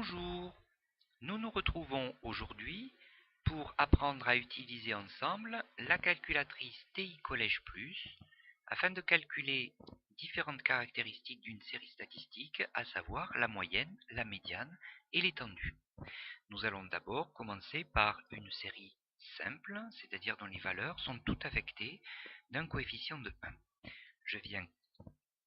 Bonjour, nous nous retrouvons aujourd'hui pour apprendre à utiliser ensemble la calculatrice TI Collège Plus afin de calculer différentes caractéristiques d'une série statistique, à savoir la moyenne, la médiane et l'étendue. Nous allons d'abord commencer par une série simple, c'est-à-dire dont les valeurs sont toutes affectées d'un coefficient de 1. Je viens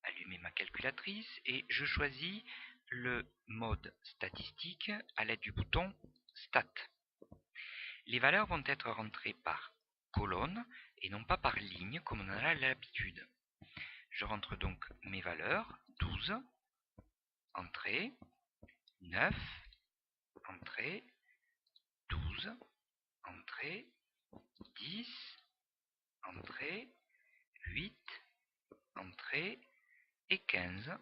allumer ma calculatrice et je choisis le mode statistique à l'aide du bouton Stat. Les valeurs vont être rentrées par colonne et non pas par ligne comme on en a l'habitude. Je rentre donc mes valeurs 12, entrée, 9, entrée, 12, entrée, 10, entrée, 8, entrée et 15.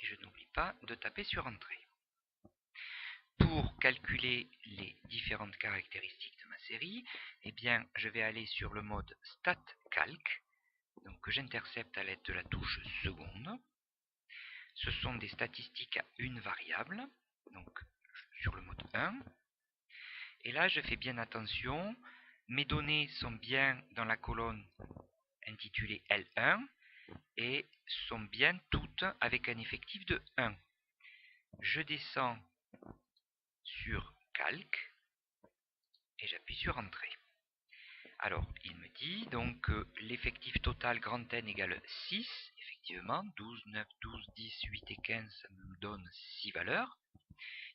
Et je n'oublie pas de taper sur entrée. Pour calculer les différentes caractéristiques de ma série, eh bien, je vais aller sur le mode Stat Calc, donc que j'intercepte à l'aide de la touche seconde. Ce sont des statistiques à une variable, donc sur le mode 1. Et là, je fais bien attention, mes données sont bien dans la colonne intitulée L1 et sont bien toutes avec un effectif de 1. Je descends sur Calc et j'appuie sur Entrée. Alors, il me dit donc que l'effectif total grand N égale 6, effectivement, 12, 9, 12, 10, 8 et 15, ça me donne 6 valeurs.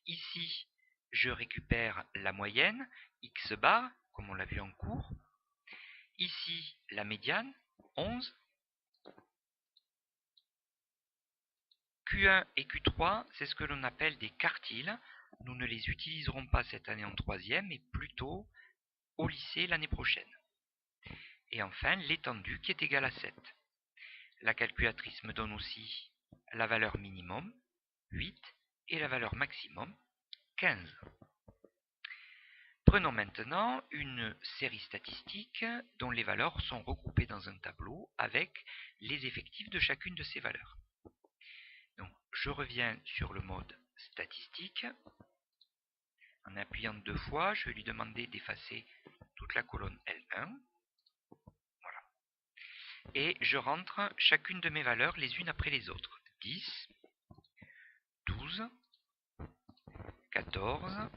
Ici, je récupère la moyenne, X bar, comme on l'a vu en cours. Ici, la médiane, 11. Q1 et Q3, c'est ce que l'on appelle des quartiles. Nous ne les utiliserons pas cette année en troisième, mais plutôt au lycée l'année prochaine. Et enfin, l'étendue qui est égale à 7. La calculatrice me donne aussi la valeur minimum, 8, et la valeur maximum, 15. Prenons maintenant une série statistique dont les valeurs sont regroupées dans un tableau avec les effectifs de chacune de ces valeurs. Donc, je reviens sur le mode statistique. En appuyant 2 fois, je vais lui demander d'effacer toute la colonne L1. Voilà. Et je rentre chacune de mes valeurs les unes après les autres. 10, 12, 14,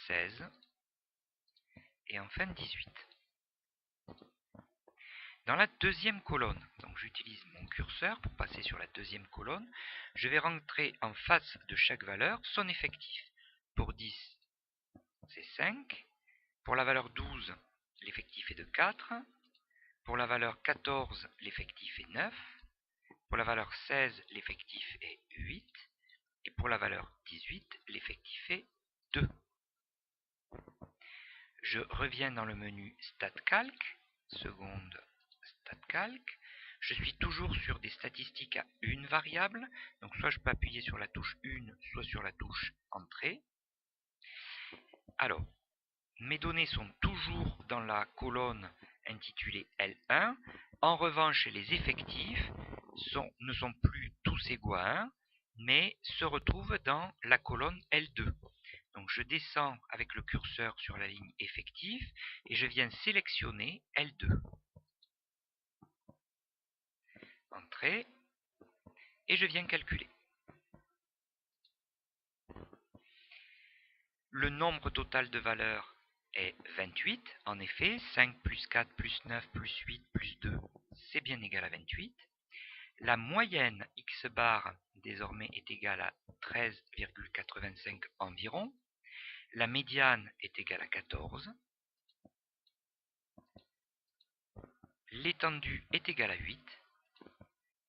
16 et enfin 18. Dans la deuxième colonne, donc j'utilise mon curseur pour passer sur la deuxième colonne, je vais rentrer en face de chaque valeur son effectif. Pour 10, c'est 5. Pour la valeur 12, l'effectif est de 4. Pour la valeur 14, l'effectif est 9. Pour la valeur 16, l'effectif est 8. Et pour la valeur 18, l'effectif est 2. Je reviens dans le menu StatCalc, seconde StatCalc. Je suis toujours sur des statistiques à une variable, donc soit je peux appuyer sur la touche 1, soit sur la touche Entrée. Alors, mes données sont toujours dans la colonne intitulée L1. En revanche, les effectifs ne sont plus tous égaux à 1, mais se retrouvent dans la colonne L2. Donc je descends avec le curseur sur la ligne effectif et je viens sélectionner L2. Entrée. Et je viens calculer. Le nombre total de valeurs est 28. En effet, 5 plus 4 plus 9 plus 8 plus 2, c'est bien égal à 28. La moyenne X bar désormais est égale à 13,85 environ. La médiane est égale à 14. L'étendue est égale à 8.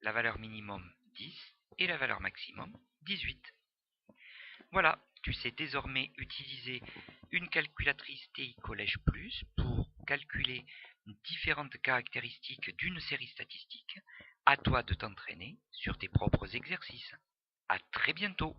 La valeur minimum 10 et la valeur maximum 18. Voilà, tu sais désormais utiliser une calculatrice TI Collège Plus pour calculer différentes caractéristiques d'une série statistique. À toi de t'entraîner. sur tes propres exercices. À très bientôt.